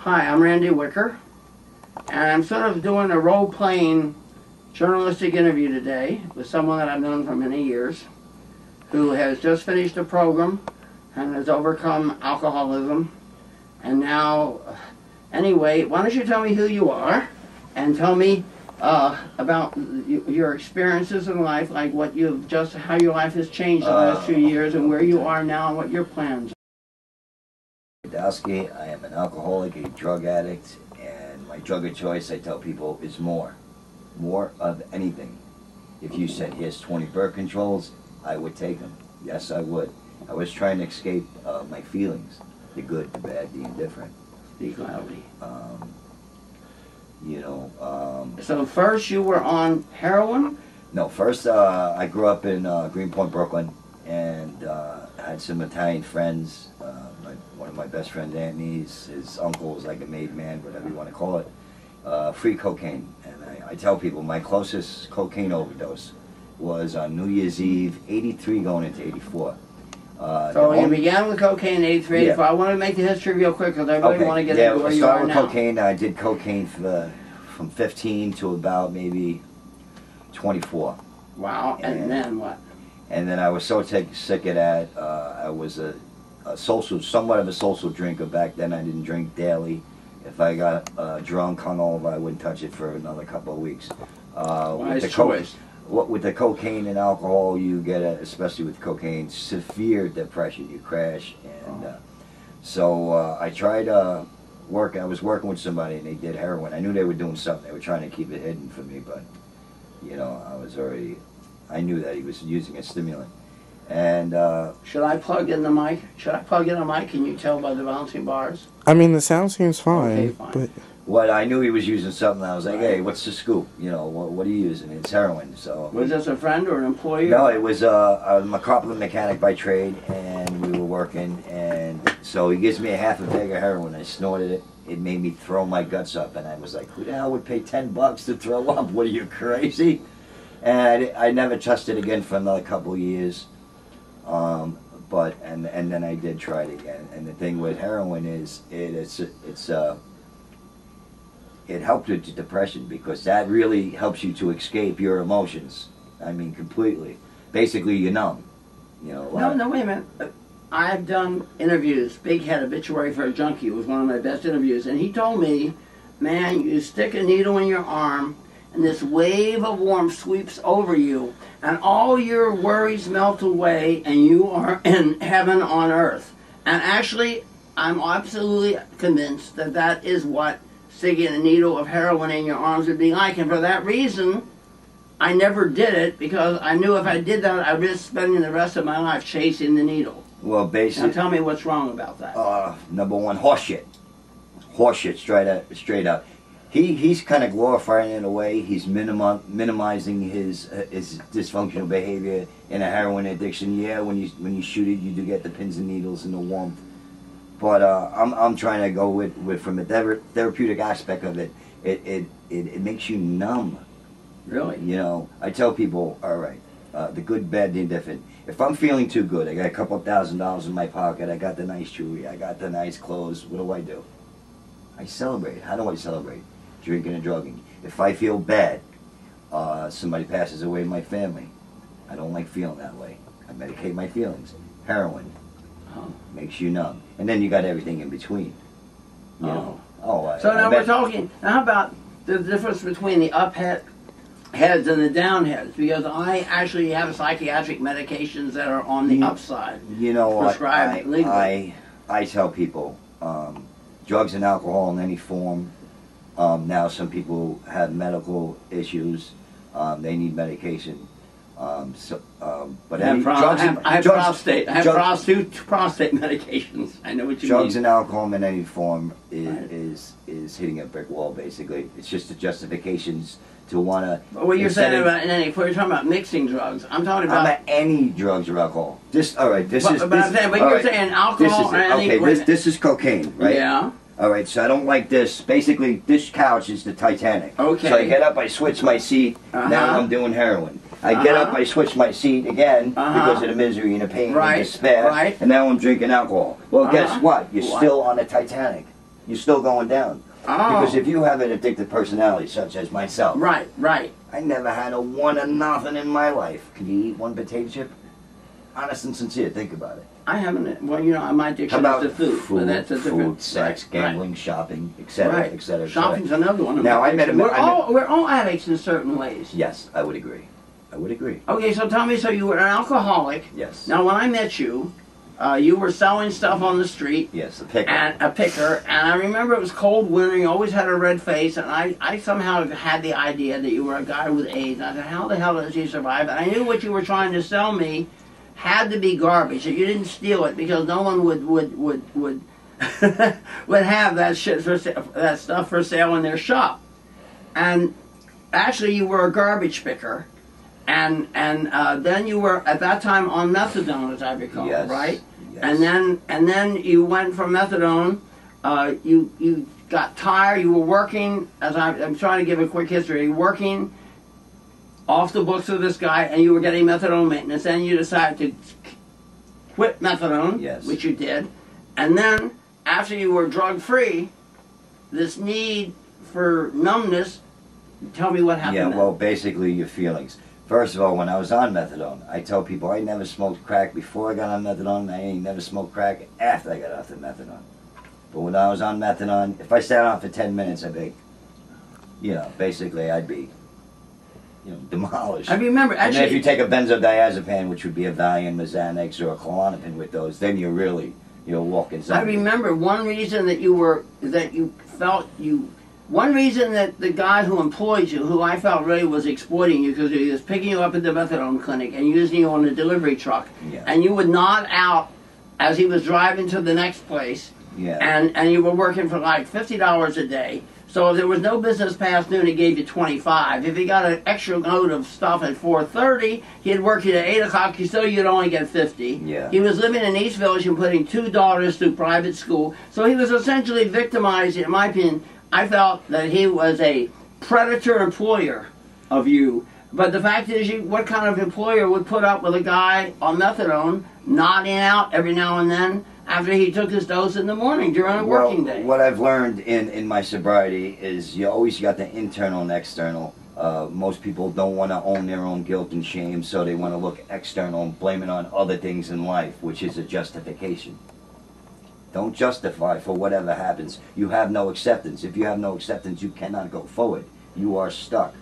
Hi, I'm Randy Wicker, and I'm sort of doing a role-playing journalistic interview today with someone that I've known for many years, who has just finished a program and has overcome alcoholism. And now, anyway, why don't you tell me who you are and tell me about your experiences in life, like what you've just, how your life has changed in the last few years and where you are now and what your plans are. Gerdowsky. I am an alcoholic, a drug addict, and my drug of choice, I tell people, is more. More of anything. If you said, here's 20 birth controls, I would take them. Yes, I would. I was trying to escape my feelings, the good, the bad, the indifferent. Speak loudly. So first you were on heroin? No, first I grew up in Greenpoint, Brooklyn, and had some Italian friends. One of my best friends, Anthony's, his uncle was like a made man, whatever you want to call it, free cocaine. And I tell people my closest cocaine overdose was on New Year's Eve, 83 going into 84. So you began with cocaine in 83, 84. Yeah. I want to make the history real quick because I really want to get into where you are now. Yeah, cocaine. I did cocaine from 15 to about maybe 24. Wow, and then what? And then I was so sick of that. I was somewhat of a social drinker back then. I didn't drink daily. If I got drunk, hungover, I wouldn't touch it for another couple of weeks. Wise choice. With the cocaine and alcohol, you get, especially with cocaine, severe depression. You crash. And so I tried I was working with somebody and they did heroin. I knew they were doing something. They were trying to keep it hidden from me, but, you know, I knew that he was using a stimulant. And should I plug in the mic? Should I plug in a mic? Can you tell by the bouncing bars? I mean, the sound seems fine. Okay, fine. But what I knew he was using something. I was like, hey, what's the scoop? You know, what are you using? It's heroin. So was this a friend or an employee? No, it was I'm a carpenter mechanic by trade, and we were working. And so he gives me a half a bag of heroin. I snorted it. It made me throw my guts up, and I was like, who the hell would pay $10 to throw up? What are you, crazy? And I never touched it again for another couple of years. And then I did try it again. And the thing with heroin is it helped with depression, because that really helps you to escape your emotions. I mean, completely. Basically, you're numb. You know. No, wait a minute. I've done interviews. Big Head, Obituary for a Junkie was one of my best interviews, and he told me, man, you stick a needle in your arm, and this wave of warmth sweeps over you, and all your worries melt away, and you are in heaven on earth. And actually, I'm absolutely convinced that that is what sticking a needle of heroin in your arms would be like. And for that reason, I never did it, because I knew if I did that, I'd risk spending the rest of my life chasing the needle. Well, basically... Now tell me what's wrong about that. Number one, horseshit. Horseshit, straight up. He's kind of glorifying it in a way. He's minimizing his dysfunctional behavior in a heroin addiction. Yeah, when you shoot it, you do get the pins and needles and the warmth. But I'm trying to go with from a therapeutic aspect of it. It makes you numb. Really? You know, I tell people, all right, the good, bad, the indifferent. If I'm feeling too good, I got a couple of $1,000s in my pocket, I got the nice jewelry, I got the nice clothes, what do? I celebrate. How do I celebrate? Drinking and drugging. If I feel bad, somebody passes away in my family, I don't like feeling that way. I medicate my feelings. Heroin makes you numb. And then you got everything in between. You know? So now we're talking, how about the difference between the heads and the down heads? Because I actually have psychiatric medications that are on the upside. You know what? Prescribed legally. I tell people, drugs and alcohol in any form. Now some people have medical issues. They need medication. But I have prostate medications. I know what you mean. Drugs and alcohol in any form is hitting a brick wall. Basically, it's just the justifications to want to. But what you're saying about you're talking about mixing drugs. I'm talking about any drugs or alcohol. All right. But you're saying alcohol. This is cocaine, right? Yeah. All right, so I don't like this. Basically, this couch is the Titanic. Okay. So I get up, I switch my seat. Now I'm doing heroin. I get up, I switch my seat again because of the misery and the pain and despair. And now I'm drinking alcohol. Well, guess what? You're still on the Titanic. You're still going down. Oh. Because if you have an addictive personality, such as myself, Right, right. I never had a one or nothing in my life. Can you eat one potato chip? Honest and sincere, think about it. I haven't. Well, you know, my addiction How about is to food, but that's a different. food, sex, gambling, shopping, etc., right. etc. Shopping's another one. Now, I met a- We're all addicts in certain ways. Yes, I would agree. I would agree. Okay, so tell me, so you were an alcoholic. Yes. Now, when I met you, you were selling stuff on the street. Yes, a picker. And a picker, and I remember it was cold winter. You always had a red face, and I somehow had the idea that you were a guy with AIDS. And I said, how the hell does he survive? And I knew what you were trying to sell me had to be garbage. That you didn't steal it because no one would would have that shit for that stuff for sale in their shop. And actually, you were a garbage picker, and then you were at that time on methadone, as I recall, Yes. right? Yes. And then you went from methadone. You got tired. You were working. I'm trying to give a quick history. Working off the books of this guy, and you were getting methadone maintenance. Then you decided to quit methadone, Yes. which you did. And then after you were drug free, this need for numbness. Tell me what happened. Yeah, then. well, basically your feelings. First of all, when I was on methadone, I tell people I never smoked crack before I got on methadone, and I ain't never smoked crack after I got off the methadone. But when I was on methadone, if I sat on for 10 minutes, I'd be, basically I'd be, demolished. I remember, And then if actually, you take a benzodiazepam, which would be a Valium, a Xanax, or a Klonopin with those, then you're really, walking I zombie. remember one reason one reason that the guy who employed you, who I felt really was exploiting you because he was picking you up at the methadone clinic and using you on a delivery truck, Yeah. and you would nod out as he was driving to the next place, Yeah. and you were working for like $50 a day. So if there was no business past noon, he gave you 25. If he got an extra load of stuff at 4:30, he'd work you at 8 o'clock. You'd only get 50. Yeah. He was living in East Village and putting 2 daughters through private school. So he was essentially victimized. In my opinion, I felt that he was a predator employer of you. But the fact is, what kind of employer would put up with a guy on methadone nodding out every now and then after he took his dose in the morning during a working day? What I've learned in my sobriety is you always got the internal and external. Most people don't want to own their own guilt and shame, so they want to look external and blame it on other things in life, which is a justification. Don't justify for whatever happens. You have no acceptance. If you have no acceptance, you cannot go forward. You are stuck.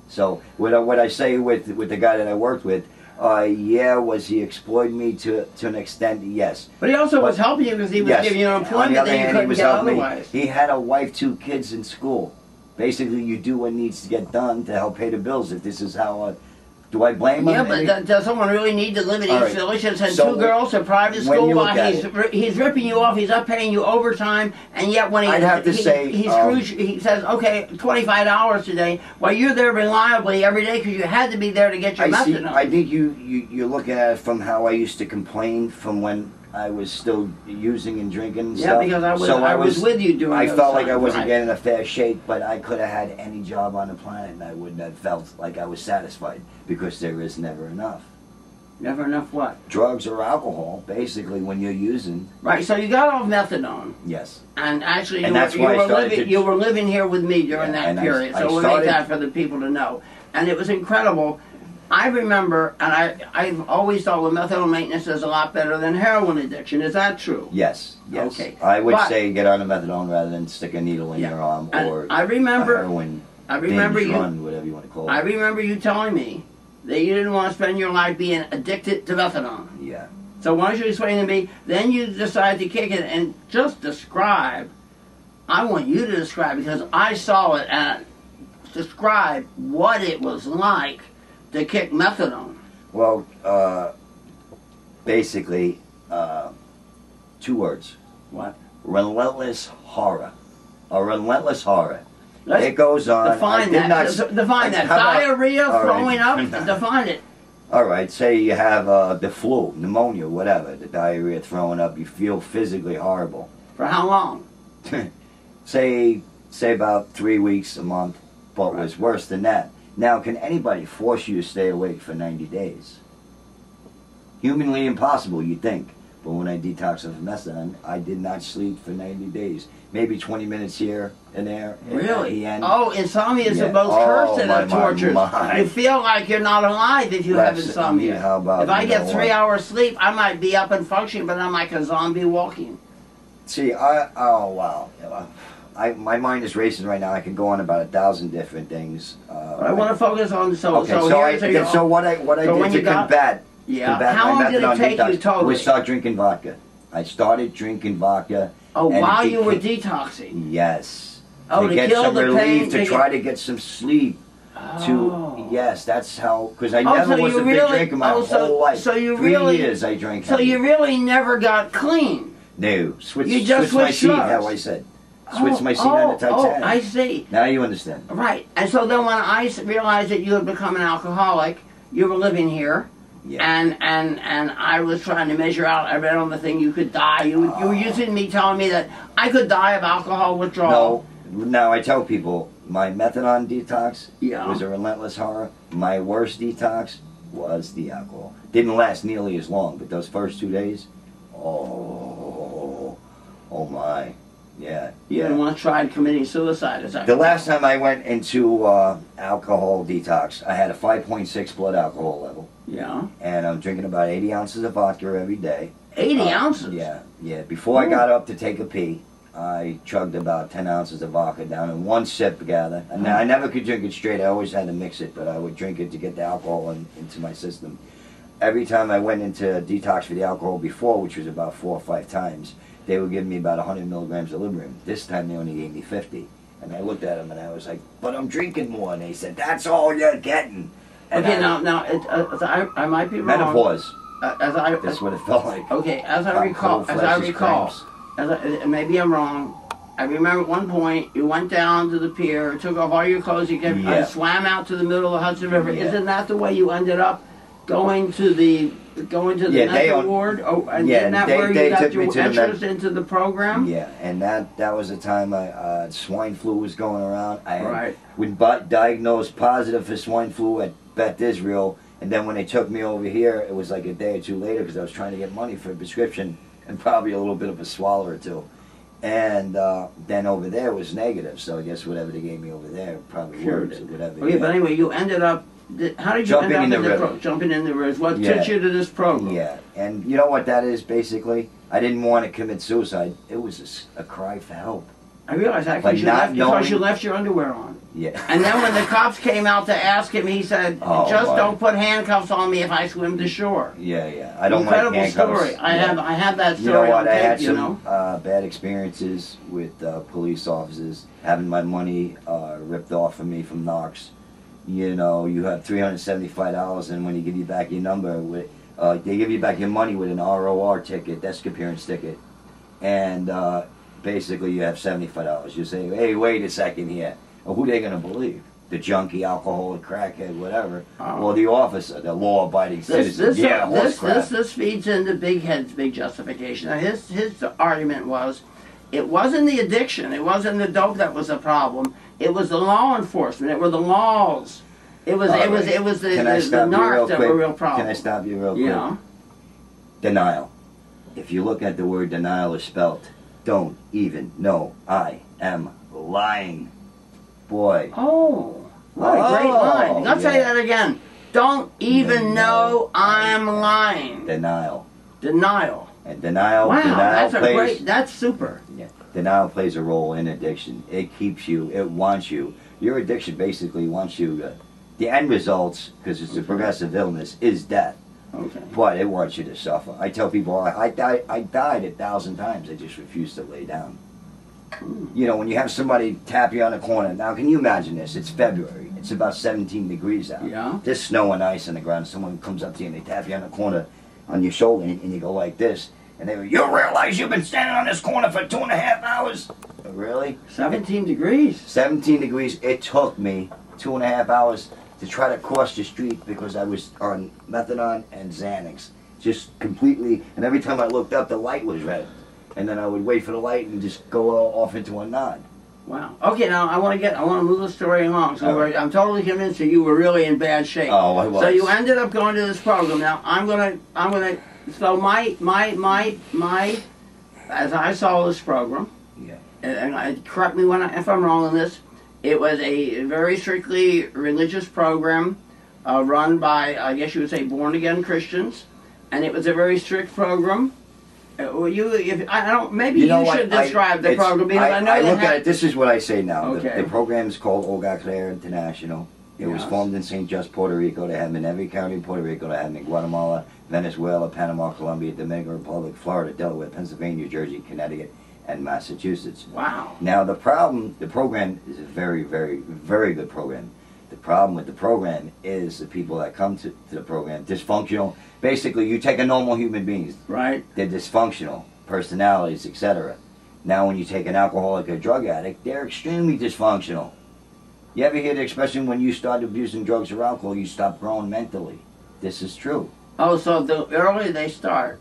So what I say with the guy that I worked with, was he exploiting me to an extent? Yes. But he also was helping you because he was Yes. giving you On employment the other that you hand, he couldn't was get helping me. otherwise. He had a wife, 2 kids in school. Basically, you do what needs to get done to help pay the bills. If this is how, do I blame him? Yeah, but does someone really need to live in All East right. Village that's had So 2 girls to private when school you look while at he's ripping you off, he's up paying you overtime, and yet when I'd have to say, he screws you, he says, okay, $25 today, while you're there reliably every day because you had to be there to get your methadone. I think you're looking at it from how I used to complain from when I was still using and drinking and Yeah, stuff. because I was So with you during I those felt like I times, wasn't right. getting a fair shake, but I could have had any job on the planet and I wouldn't have felt like I was satisfied because there is never enough. Never enough what? Drugs or alcohol, basically, when you're using. Right, so you got off methadone, Yes. and actually And that's why I started you were living here with me during Yeah, that and period, I so we'll started- make that for the people to know. And it was incredible. I remember, and I've always thought with methadone maintenance is a lot better than heroin addiction. Is that true? Yes. Yes. Okay. I would But- say get on a methadone rather than stick a needle in Yeah. your arm And or I remember- a heroin I remember binge you. run, whatever you want to call it. I remember you telling me that you didn't want to spend your life being addicted to methadone. Yeah. So why don't you explain to me? Then you decided to kick it and just describe. I want you to describe because I saw it and describe what it was like to kick methadone. Well, basically, 2 words. What? Relentless horror. A relentless horror. Let's It goes on. I Define did that. not- Define that. How about- Diarrhea, all right. throwing up. Define it. All right, say you have the flu, pneumonia, whatever, the diarrhea, throwing up, you feel physically horrible. For how long? say about 3 weeks, a month, but Right. was worse than that. Now, can anybody force you to stay awake for 90 days? Humanly impossible, you think. But when I detoxed from methadone, I did not sleep for 90 days. Maybe 20 minutes here and there. Really? And Oh, insomnia is the most cursed of tortures. You feel like you're not alive if you have insomnia. How about, if I get 3 hours sleep, I might be up and functioning, but I'm like a zombie walking. See, oh wow. My mind is racing right now. I can go on about 1,000 different things. I want to focus on so what I did to combat. Yeah. How long did it take you totally? We start drinking vodka. I started drinking vodka. Oh, while you were detoxing? Yes. Oh, to get some relief, to try to get some sleep. Oh. Yes, that's how, because I never was a big drinker my whole life. So you 3 years I drank. So you really never got clean? No. Switched my seat, how I said. Switched my seat on the Titanic. Oh, I see. Now you understand. Right. And so then when I realized that you had become an alcoholic, you were living here. Yeah. And I was trying to measure out. I read on the thing you could die. You were using me, telling me that I could die of alcohol withdrawal. No. Now I tell people my methadone detox was a relentless horror. My worst detox was the alcohol. Didn't last nearly as long, but those first 2 days, oh my, yeah. You didn't want to try committing suicide, is that the last time I went into alcohol detox, I had a 5.6 blood alcohol level. Yeah. And I'm drinking about 80 ounces of vodka every day. 80 ounces? Yeah. Before I got up to take a pee, I chugged about 10 ounces of vodka down in one sip, gather. And I never could drink it straight. I always had to mix it, but I would drink it to get the alcohol into my system. Every time I went into detox for the alcohol before, which was about 4 or 5 times, they would give me about 100 milligrams of Librium. This time they only gave me 50. And I looked at them and I was like, but I'm drinking more. And they said, that's all you're getting. And okay, I might be wrong. Menopause. That's what it felt like. Okay, as I recall, maybe I'm wrong. I remember at one point you went down to the pier, took off all your clothes, you swam out to the middle of the Hudson River. Yeah. Isn't that the way you ended up going to the mental ward? Oh, and isn't that where you got your entrance into the program? Yeah, and that was the time swine flu was going around. I was diagnosed positive for swine flu at Beth Israel, and then when they took me over here, it was like a day or two later because I was trying to get money for a prescription and probably a little bit of a swallow or two. And then over there was negative, so I guess whatever they gave me over there probably worked or whatever. Okay, but anyway, you ended up, how did you end up in the river? Jumping in the river. What took you to this program? Yeah, and you know what that is basically? I didn't want to commit suicide. It was a cry for help. I realized that because you left your underwear on. Yeah. And then when the cops came out to ask him, he said, don't put handcuffs on me if I swim to shore. Yeah. I don't like handcuffs. Incredible story. I have that story. You know what? I had some bad experiences with police officers having my money ripped off of me from Knox. You know, you have $375, and when you give you back your number, they give you back your money with an ROR ticket, desk appearance ticket, and basically you have $75. You say, hey, wait a second here. Well, who are they going to believe? The junkie, alcoholic, crackhead, whatever, or the officer, the law-abiding citizen? This feeds into Big Head's big justification. Now, his argument was, it wasn't the addiction, it wasn't the dope that was the problem. It was the law enforcement. It were the laws. It was the narcs that were a real problem. Can I stop you real quick? Yeah. Denial. If you look at the word denial is spelt, don't even know I am lying. Boy. Oh. What a great line. Let's say that again. Don't even know I'm lying. Denial. Denial. And denial. Wow, denial that's super. Yeah. Denial plays a role in addiction. It keeps you, it wants you. Your addiction basically wants you, the end results, because it's a progressive illness, is death. Okay. But it wants you to suffer. I tell people, I died 1,000 times. I just refused to lay down. You know, when you have somebody tap you on the corner, now can you imagine this? It's February. It's about 17 degrees out. Yeah. There's snow and ice on the ground. Someone comes up to you and they tap you on the corner on your shoulder and you go like this. And they go, you realize you've been standing on this corner for 2.5 hours? Really? 17 degrees? 17 degrees. It took me 2.5 hours to try to cross the street because I was on methadone and Xanax. Just completely, and every time I looked up, the light was red. And then I would wait for the light and just go off into a nod. Wow. Okay, now I want to move the story along. So I'm totally convinced that you were really in bad shape. Oh, I was. So you ended up going to this program. Now I'm gonna So as I saw this program, Yeah. and correct me if I'm wrong on this, it was a very strictly religious program run by, I guess you would say, born-again Christians, and it was a very strict program. Maybe you should describe the program, because I know I look at it. This is what I say now. Okay. The program is called Hogar Crea International. It was formed in St. Just, Puerto Rico. They have them in every county in Puerto Rico. They have them in Guatemala, Venezuela, Panama, Colombia, Dominican Republic, Florida, Delaware, Pennsylvania, New Jersey, Connecticut, and Massachusetts. Wow. Now the program is a very, very, very good program. The problem with the program is the people that come to the program, dysfunctional. Basically, you take a normal human being. Right. They're dysfunctional, personalities, etc. Now when you take an alcoholic or drug addict, they're extremely dysfunctional. You ever hear the expression, when you start abusing drugs or alcohol, you stop growing mentally? This is true. Oh, so the earlier they start.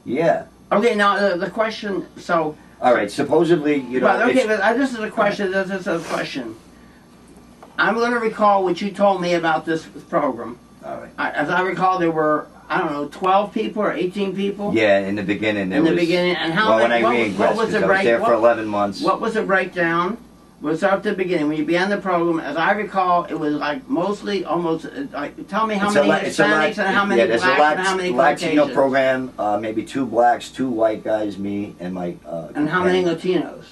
Yeah. Okay, now the question, so... All right, supposedly, you know... But, okay, but this is a question, this is a question. I'm going to recall what you told me about this program. All right. As I recall, there were, I don't know, 12 people or 18 people? Yeah, in the beginning. In the beginning, and how many, what was the I was there for 11 months. What was the breakdown? We'll start at the beginning. When you began the program, as I recall, it was like mostly, almost, like, tell me how many Hispanics and how many blacks and how many Latino Caucasians. program, maybe 2 blacks, 2 white guys, me, and my... and how many Latinos?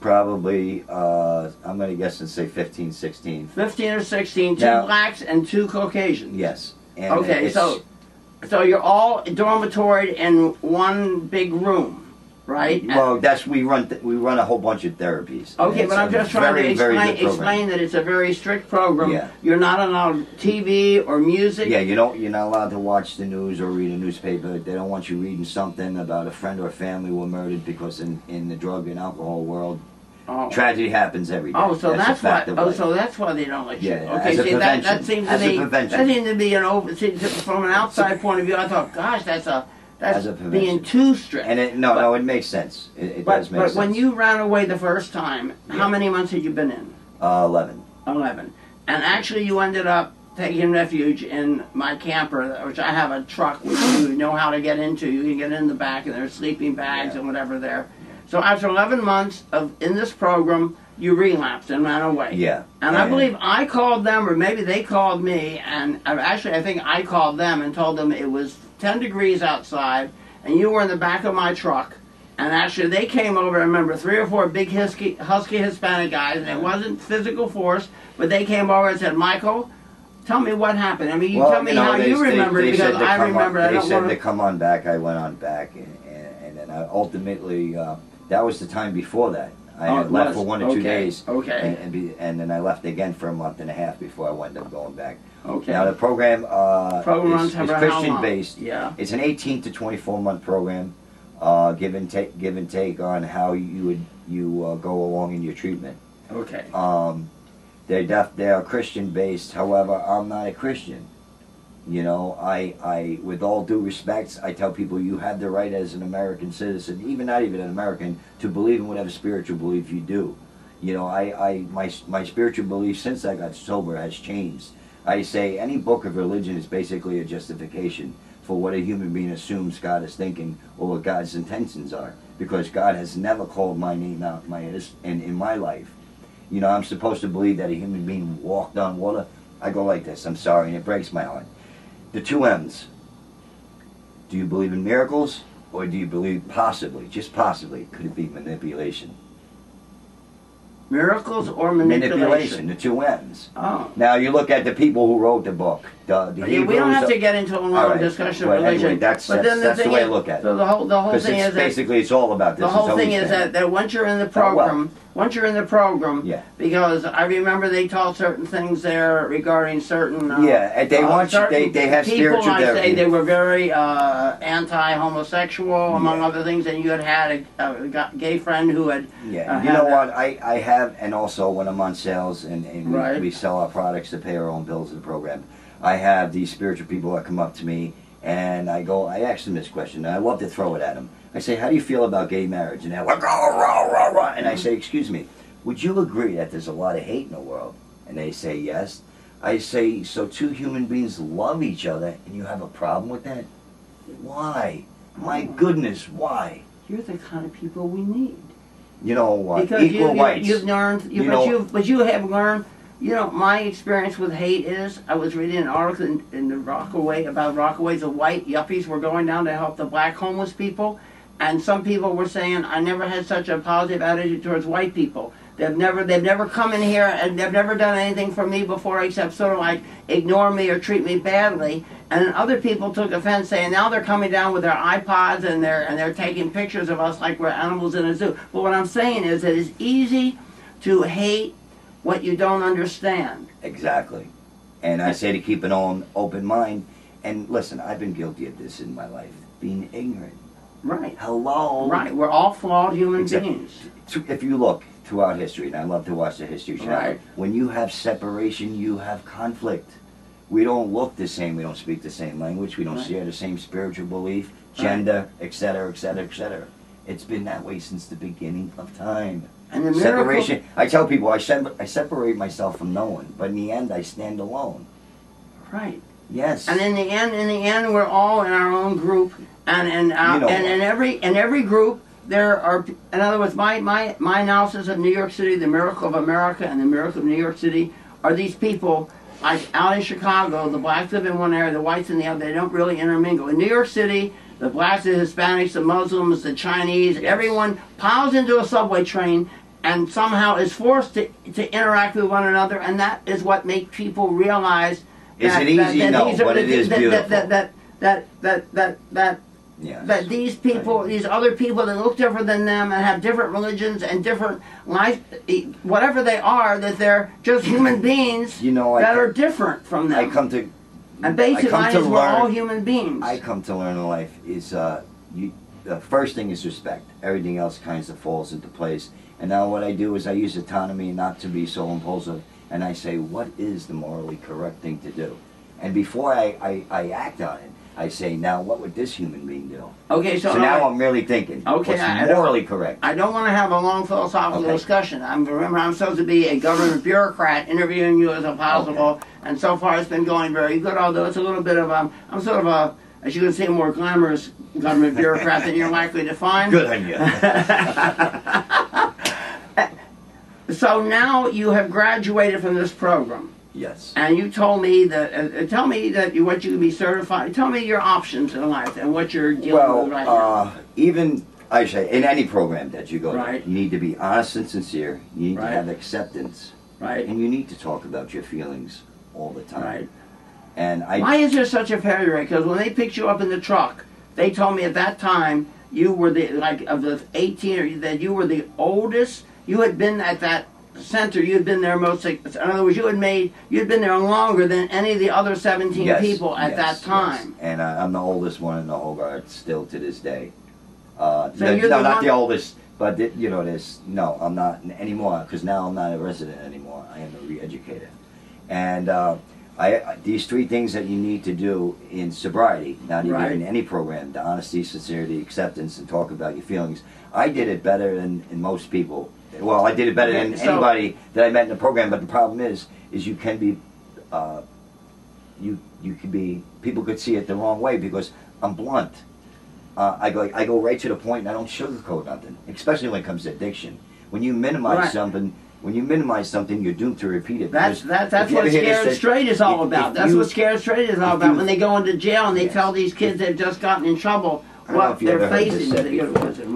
Probably, I'm going to guess and say 15, 16. 15 or 16, 2 blacks and 2 Caucasians. Yes. And okay, so you're all dormitoried in one big room. Right. Well, we run a whole bunch of therapies. Okay, but I'm just trying to explain that it's a very strict program. Yeah. You're not allowed TV or music. Yeah, you're not allowed to watch the news or read a newspaper. They don't want you reading something about a friend or family were murdered, because in the drug and alcohol world, tragedy happens every day. Oh, so that's why. So that's why they don't let you. Yeah. Okay, see, that seems to me from an outside point of view. I thought, gosh, that's being too strict. And it makes sense. It does make sense. But when you ran away the first time, how many months had you been in? 11. 11. And actually you ended up taking refuge in my camper, which I have a truck which you know how to get into. You can get in the back, and there's sleeping bags and whatever there. So after 11 months in this program, you relapsed and ran away. Yeah. And I believe I called them, or maybe they called me, and actually I think I called them and told them it was 10 degrees outside, and you were in the back of my truck, and actually they came over. I remember 3 or 4 big husky Hispanic guys, and it wasn't physical force, but they came over and said, "Michael, tell me what happened." I mean, tell me how you remember it, because I remember. They said to come on back. I went on back, and then I ultimately, that was the time before that. I had left for 1 or 2 days. Okay. And then I left again for a month and a half before I wound up going back. Okay. Now the program is Christian based. Yeah. It's an 18 to 24 month program, give and take on how you go along in your treatment. Okay. They are Christian based. However, I'm not a Christian. You know, I with all due respect, I tell people you have the right as an American citizen, not even an American, to believe in whatever spiritual belief you do. You know, my spiritual belief since I got sober has changed. I say any book of religion is basically a justification for what a human being assumes God is thinking or what God's intentions are, because God has never called my name out in my life. You know, I'm supposed to believe that a human being walked on water. I go like this, I'm sorry, and it breaks my heart. The 2 M's. Do you believe in miracles, or do you believe possibly, just possibly, could it be manipulation? Miracles or manipulation? The 2 M's. Oh. Now you look at the people who wrote the book. We don't have to get into a long discussion of religion. Anyway, that's the way I look at it. So the whole thing is basically it's all about this. The whole thing is that once you're in the program, because I remember they taught certain things there regarding certain. They want you. They have people. spiritual. I say they were very anti-homosexual, among other things, and you had a gay friend who had. Yeah, you know what? I have, and also when I'm on sales and we sell our products to pay our own bills in the program, I have these spiritual people that come up to me, and I ask them this question, and I love to throw it at them. I say, how do you feel about gay marriage? And they're like, rah, rah, rah, rah. And I say, excuse me, would you agree that there's a lot of hate in the world? And they say, yes. I say, so 2 human beings love each other, and you have a problem with that? Why? My goodness, why? You're the kind of people we need. You know what? Because Equal rights. You've learned, but you have learned. You know, my experience with hate is, I was reading an article in the Rockaway about Rockaways. The white yuppies were going down to help the black homeless people, and some people were saying, I never had such a positive attitude towards white people. They've never come in here and they've never done anything for me before except sort of like ignore me or treat me badly. And then other people took offense, saying now they're coming down with their iPods and they're taking pictures of us like we're animals in a zoo. But what I'm saying is that it's easy to hate what you don't understand. Exactly. And I say to keep an open mind. And listen, I've been guilty of this in my life, being ignorant. Right. Hello. Right. We're all flawed human beings. If you look throughout history, and I love to watch the History Channel, Right. when you have separation, you have conflict. We don't look the same. We don't speak the same language. We don't Right. share the same spiritual belief, gender, etc., etc., etc. It's been that way since the beginning of time. And the Separation. I tell people I separate myself from no one, but in the end, I stand alone. Right. Yes. And in the end, we're all in our own group, and in every group there are. In other words, my analysis of New York City, the miracle of America, and the miracle of New York City are these people. Like out in Chicago, the blacks live in one area, the whites in the other. They don't really intermingle. In New York City, the blacks, the Hispanics, the Muslims, the Chinese, everyone piles into a subway train and somehow is forced to interact with one another, and that is what makes people realize. Is it easy? No, but it is beautiful. That these people, these other people that look different than them and have different religions and different life, whatever they are, that they're just human beings that are different from them. And basic line is we're all human beings. I come to learn in life is the first thing is respect. Everything else kind of falls into place. And now what I do is I use autonomy not to be so impulsive, and I say, what is the morally correct thing to do? And before I act on it, I say, now what would this human being do? Okay, so now I'm really thinking, what's morally correct? I don't want to have a long philosophical discussion. Remember, I'm supposed to be a government bureaucrat interviewing you as possible, and so far it's been going very good, although it's a little bit of, I'm sort of a, as you can see, a more glamorous government bureaucrat than you're likely to find. Good on you. So now you have graduated from this program. Yes. And you told me that, tell me that what you can be certified, tell me your options in life and what you're dealing with right now. Even, I say, in any program that you go to, you need to be honest and sincere, you need to have acceptance, and you need to talk about your feelings all the time. Right. And why is there such a failure rate? Because when they picked you up in the truck, they told me at that time you were of the 18, that you were the oldest. You had been at that center, you had been there most, in other words, you had been there longer than any of the other 17 people at that time. Yes. And I'm the oldest one in the Hogar still to this day. So not the oldest, but no, I'm not anymore, because now I'm not a resident anymore. I am a re-educator. And these three things that you need to do in sobriety, not even in any program, the honesty, sincerity, acceptance, and talk about your feelings. I did it better than most people. Well, I did it better than anybody that I met in the program, but the problem is you can be, you can be, people could see it the wrong way because I'm blunt. I go right to the point and I don't sugarcoat nothing, especially when it comes to addiction. When you minimize something, you're doomed to repeat it. That's what Scared Straight is all about. That's what Scared Straight is all about. When they go into jail and they tell these kids they've just gotten in trouble, what they're facing.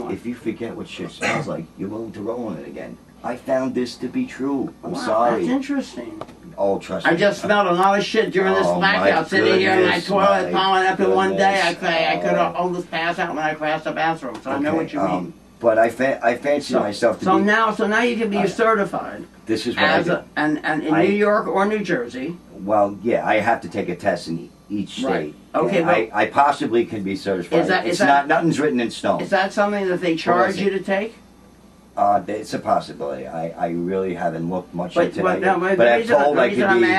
If you forget what shit smells like, you're willing to roll in it again. I found this to be true. I'm sorry. That's interesting. Oh, trust me. I just smelled a lot of shit during this blackout, sitting here in my toilet, piling up in one day. I could almost pass out when I passed the bathroom, so I know what you mean. But I fancy myself to be... So now you can be certified. This is what I do. And in New York or New Jersey. Well, yeah, I have to take a test in each state. Okay, I possibly can be certified. Nothing's written in stone. Is that something that they charge you to take? It's a possibility. I really haven't looked much into it. But I'm told I can be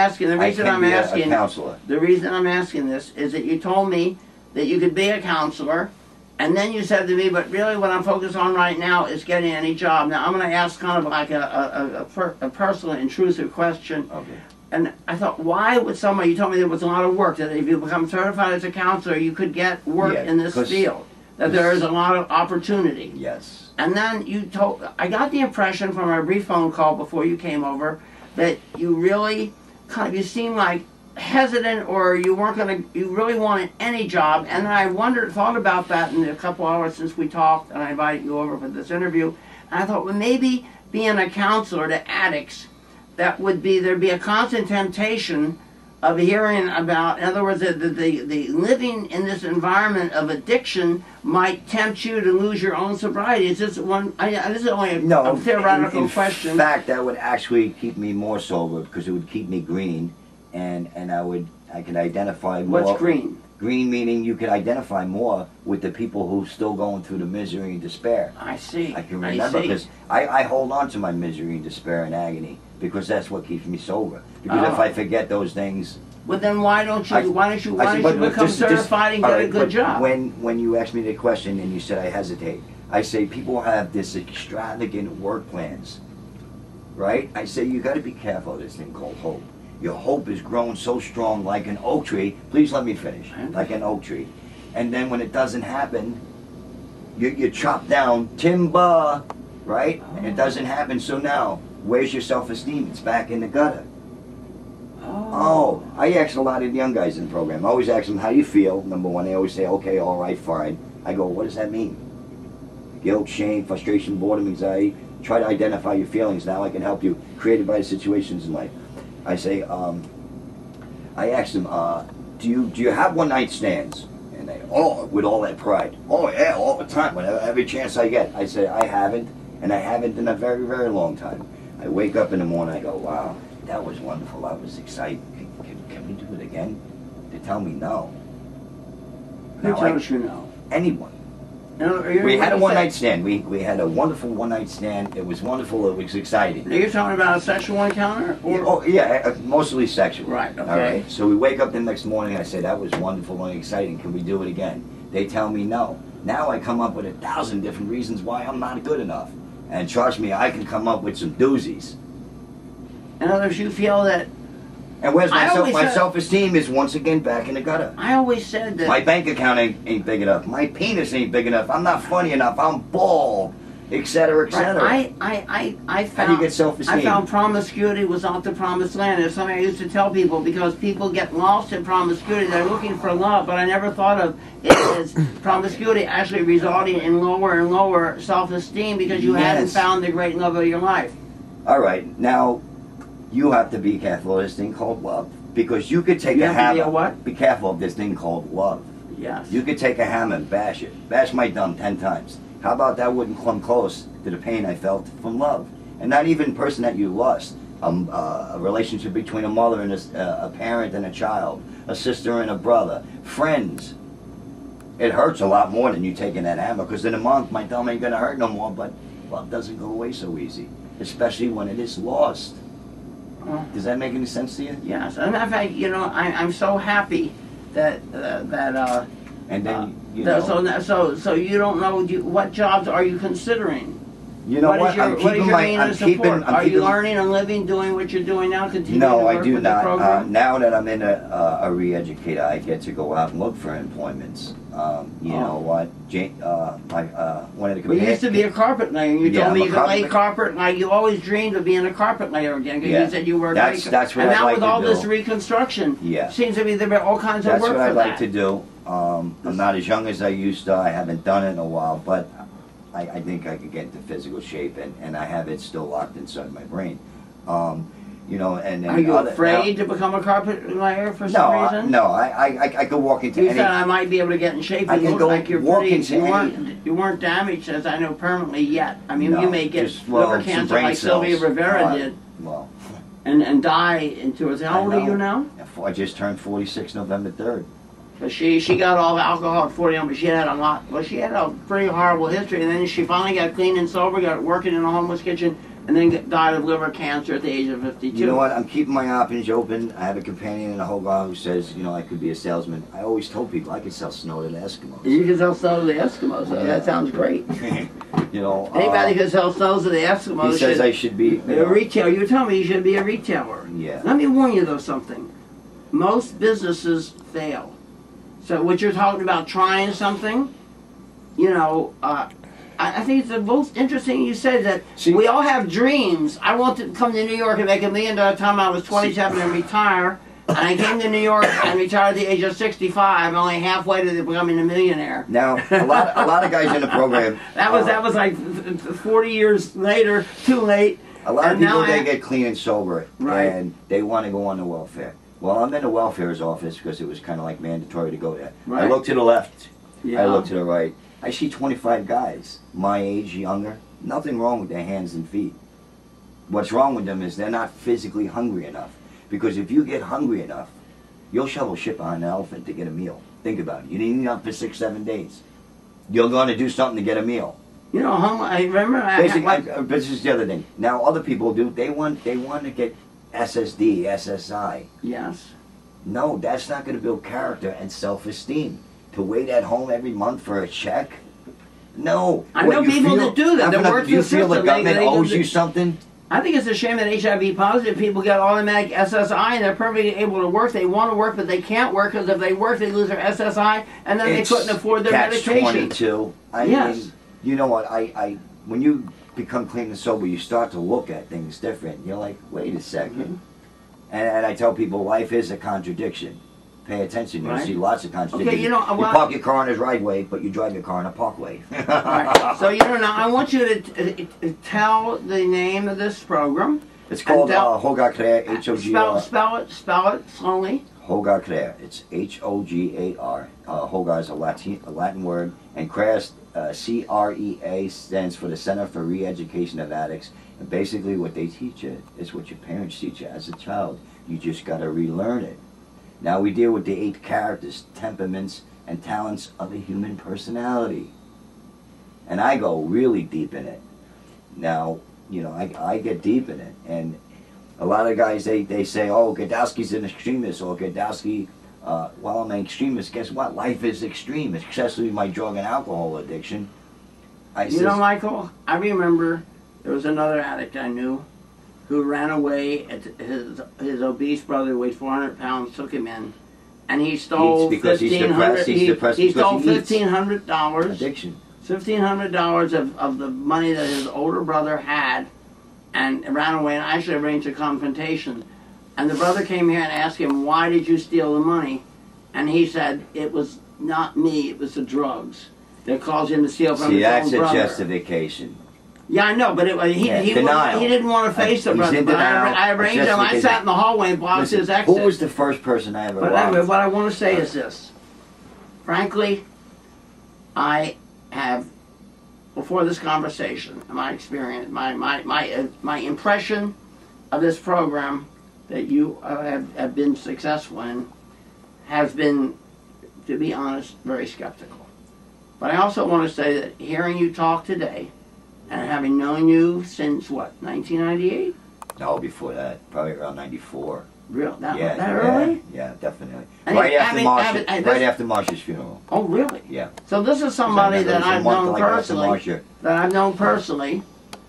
a counselor. The reason I'm asking this is that you told me that you could be a counselor, and then you said to me, but really what I'm focused on right now is getting any job. Now I'm going to ask kind of like a personal, intrusive question. Okay. And I thought, why would somebody, you told me there was a lot of work, that if you become certified as a counselor, you could get work Yeah, in this field, that there is a lot of opportunity. Yes. And then I got the impression from our brief phone call before you came over that you really you seemed like hesitant, or you really wanted any job. And I thought about that in the couple hours since we talked, and I invited you over for this interview. And I thought, well, maybe being a counselor to addicts, there'd be a constant temptation of hearing about, in other words, the living in this environment of addiction might tempt you to lose your own sobriety. Is this one? This is only a theoretical question. In fact, that would actually keep me more sober, because it would keep me green, and I could identify more. What's green? Green meaning you could identify more with the people who are still going through the misery and despair. I see. I can remember, because I hold on to my misery and despair and agony, because that's what keeps me sober. Because if I forget those things, well, then why don't you become certified and get a good job? When you asked me the question and you said I hesitate, I say people have this extravagant work plans, right? I say you got to be careful of this thing called hope. Your hope is grown so strong like an oak tree. Please let me finish. Like an oak tree. And then when it doesn't happen, you chop down timber, right? And it doesn't happen. So now, where's your self-esteem? It's back in the gutter. Oh, I ask a lot of young guys in the program. I always ask them, how do you feel? Number one, they always say, okay, all right, fine. I go, what does that mean? Guilt, shame, frustration, boredom, anxiety. Try to identify your feelings. Now I can help you, created by the situations in life. I say, I ask them, do you have one-night stands? And they, with all that pride. Oh yeah, all the time, whenever, every chance I get. I say, I haven't, and I haven't in a very, very long time. I wake up in the morning, I go, wow, that was wonderful, I was excited. Can we do it again? They tell me no. Who tells you no? Anyone. No, we had a one-night stand. We had a wonderful one-night stand. It was wonderful. It was exciting. Now you're talking about a sexual encounter? Or? Yeah, mostly sexual. Right, okay. All right. So we wake up the next morning, I say, that was wonderful and exciting. Can we do it again? They tell me no. Now I come up with 1,000 different reasons why I'm not good enough. And trust me, I can come up with some doozies. In other words, you feel that... And where's my self-esteem is once again back in the gutter. I always said that... My bank account ain't big enough. My penis ain't big enough. I'm not funny enough. I'm bald, etc., etc. Right. I found... How do you get self-esteem? I found promiscuity was not the promised land. It's something I used to tell people, because people get lost in promiscuity. They're looking for love, but I never thought of it as promiscuity actually resulting in lower and lower self-esteem, because you hadn't found the great love of your life. All right. Now... you have to be careful of this thing called love, because you could take a hammer. Be careful of this thing called love. Yes. You could take a hammer and bash it. Bash my thumb 10 times. How about that wouldn't come close to the pain I felt from love? And not even a person that you lost. A relationship between a mother and a parent and a child. A sister and a brother. Friends. It hurts a lot more than you taking that hammer, because in a month my thumb ain't going to hurt no more, but love doesn't go away so easy. Especially when it is lost. Does that make any sense to you? Yes. As a matter of fact, you know, I'm so happy that and then you know. So you don't know what jobs are you considering? You know what? Are you learning and living, doing what you're doing now? Continuing to work with the program? Now that I'm in a re-educator, I get to go out and look for employments. You know what? One of the you used to be a carpet layer. You told me you could lay carpet, like you always dreamed of being a carpet layer again, because you said you were that's what and I'd now like with all this reconstruction, seems to be there are all kinds of work for that. That's what I'd like to do. I'm not as young as I used to. I haven't done it in a while, but I think I could get into physical shape, and I have it still locked inside my brain. You know, and then are you afraid to become a carpet layer for some reason? No, I could walk into You said I might be able to get in shape. You look like you're you weren't damaged, as I know, permanently yet. I mean, you may get liver cancer like Sylvia Rivera did. Well, and die into it. How old are you now? I just turned 46 November 3rd. But she got all the alcohol at 41, but she had she had a pretty horrible history, and then she finally got clean and sober, got working in a homeless kitchen, and then died of liver cancer at the age of 52. You know what? I'm keeping my options open. I have a companion in Hogar who says, you know, I could be a salesman. I always told people I could sell snow to the Eskimos. You can sell snow to the Eskimos. That sounds great. You know, Anybody who sells snows to the Eskimos. He says I should be a retailer. You were telling me you should be a retailer. Yeah. Let me warn you though something. Most businesses fail. So what you're talking about trying something, you know, I think it's the most interesting you said that we all have dreams. I wanted to come to New York and make $1 million by the time I was 27 and retire. And I came to New York and retired at the age of 65, only halfway to becoming a millionaire. Now, a lot of guys in the program. that was like 40 years later, too late. A lot of people, they get clean and sober, and they want to go on the welfare. Well, I'm in the welfare's office because it was kind of like mandatory to go there. Right. I look to the left. Yeah. I look to the right. I see 25 guys, my age, younger. Nothing wrong with their hands and feet. What's wrong with them is they're not physically hungry enough. Because if you get hungry enough, you'll shovel shit behind an elephant to get a meal. Think about it. You didn't eat up for 6-7 days. You're going to do something to get a meal. You know, I remember. This is the other thing. Now, other people do. They want to get SSD, SSI. Yes. No, that's not going to build character and self-esteem. To wait at home every month for a check? No. I know people that do that. Do you feel the government owes you something? I think it's a shame that HIV positive people get automatic SSI and they're perfectly able to work. They want to work, but they can't work because if they work, they lose their SSI, and then they couldn't afford their medication. Catch-22. I mean, you know what? When you become clean and sober, you start to look at things different. You're like, wait a second. And I tell people, life is a contradiction. Pay attention. You'll see lots of contradictions. Okay, you know, you park your car on a driveway, but you drive your car on a parkway. Right. So, you know, now I want you to tell the name of this program. It's called Hogar Crea, H-O-G-A-R. Spell it slowly. Hogar Crea. It's H-O-G-A-R. Hogar is a Latin word, and Crea, C-R-E-A, stands for the Center for Re-Education of Addicts. And basically what they teach you is what your parents teach you as a child. You just got to relearn it. Now we deal with the 8 characters, temperaments, and talents of the human personality. And I go really deep in it. Now, you know, I get deep in it. And a lot of guys, they say, oh, Gerdowsky's an extremist, or Gerdowsky, well, I'm an extremist. Guess what? Life is extreme, especially my drug and alcohol addiction. You know, Michael, I remember there was another addict I knew who ran away. His obese brother weighed 400 pounds, took him in, and he stole $1,500. He stole $1,500. Addiction. $1,500 of the money that his older brother had, and ran away. And actually arranged a confrontation. And the brother came here and asked him, "Why did you steal the money?" And he said, "It was not me. It was the drugs that caused him to steal from his own brother." See, that's a justification. Yeah, I know, but he didn't want to face the brother. But I arranged him. I sat in the hallway and blocked his exit. Who was the first person I ever robbed? But anyway, what I want to say is this. Frankly, I have, before this conversation, my experience, my impression of this program that you have been successful in has been, to be honest, very skeptical. But I also want to say that hearing you talk today, and having known you since, what, 1998? No, before that. Probably around 94. Real? That early? Yeah, definitely. And right after Marsha's funeral. Oh, really? Yeah. So this is somebody that I've known personally.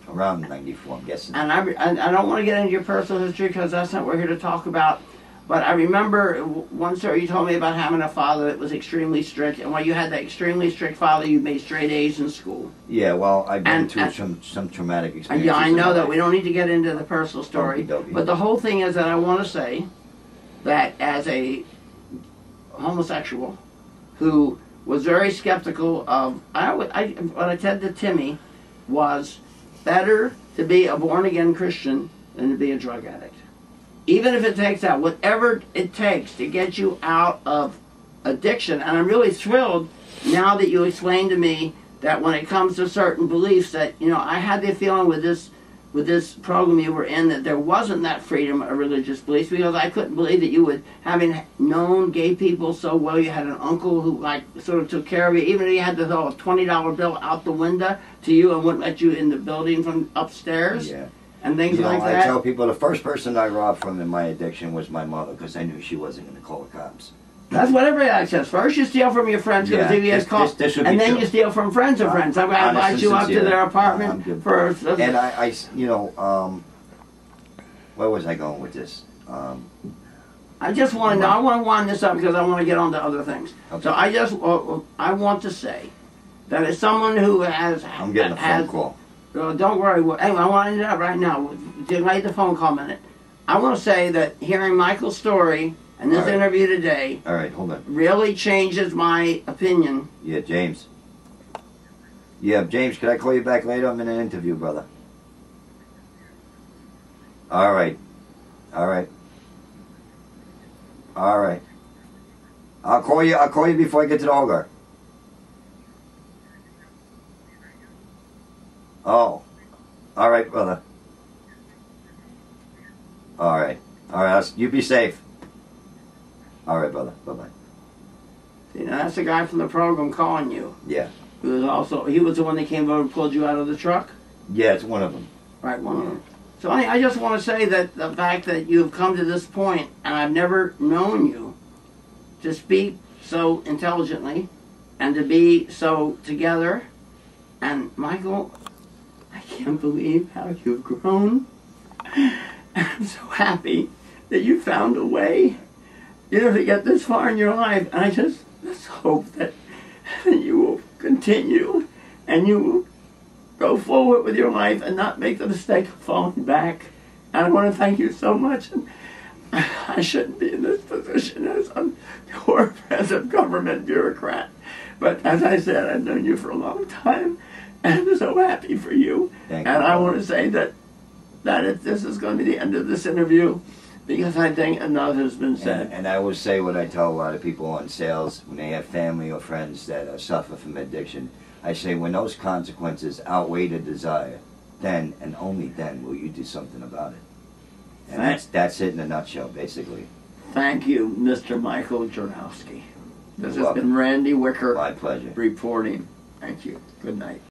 Around 94, I'm guessing. And I don't want to get into your personal history because that's not what we're here to talk about. But I remember one story you told me about having a father that was extremely strict, and while you had that extremely strict father, you made straight A's in school. Yeah, well, I've been through some traumatic experiences. Yeah, I know that. We don't need to get into the personal story. But the whole thing is that I want to say that as a homosexual who was very skeptical of, what I said to Timmy was, better to be a born-again Christian than to be a drug addict. Even if it takes out whatever it takes to get you out of addiction. And I'm really thrilled now that you explained to me that when it comes to certain beliefs that, you know, I had the feeling with this program you were in that there wasn't that freedom of religious beliefs, because I couldn't believe that you would, having known gay people so well, you had an uncle who like sort of took care of you, even if you had to throw a $20 bill out the window to you and wouldn't let you in the building from upstairs. Yeah. And things like that. I tell people the first person I robbed from in my addiction was my mother, because I knew she wasn't going to call the cops. That's what every addict says. First you steal from your friends because Yeah, he has caught, this would be and then true. you steal from friends of friends. I'm going to Honest invite you and up to sincere. their I'm apartment good. for... And I, you know, where was I going with this? I just want to know, I want to wind this up because I want to get on to other things. Okay. So I just, I want to say that as someone who has... I'm getting a phone call. Don't worry. Anyway, I want to end it up right now. Delay the phone call minute. I want to say that hearing Michael's story and this All right. interview today All right, hold on. really changes my opinion. Yeah, James. Yeah, James, could I call you back later? I'm in an interview, brother. All right. All right. All right. I'll call you before I get to the Hogar. Oh. All right, brother. All right. All right, you be safe. All right, brother. Bye-bye. See, now that's the guy from the program calling you. Yeah. He was the one that came over and pulled you out of the truck? Yeah, it's one of them. Right, one of them. So I just want to say that the fact that you've come to this point, and I've never known you to speak so intelligently and to be so together. And Michael, I can't believe how you've grown. I'm so happy that you found a way, to get this far in your life. And I just hope that you will continue and you will go forward with your life and not make the mistake of falling back. And I want to thank you so much. And I shouldn't be in this position as a government bureaucrat. But as I said, I've known you for a long time, and I'm so happy for you. Thank and you. I want to say that this is going to be the end of this interview, because I think enough has been said. And I will say what I tell a lot of people on sales when they have family or friends that suffer from addiction. I say when those consequences outweigh the desire, then and only then will you do something about it. And that's it in a nutshell, basically. Thank you, Mr. Michael Gerdowsky. This has welcome. been Randy Wicker My pleasure. reporting. Thank you. Good night.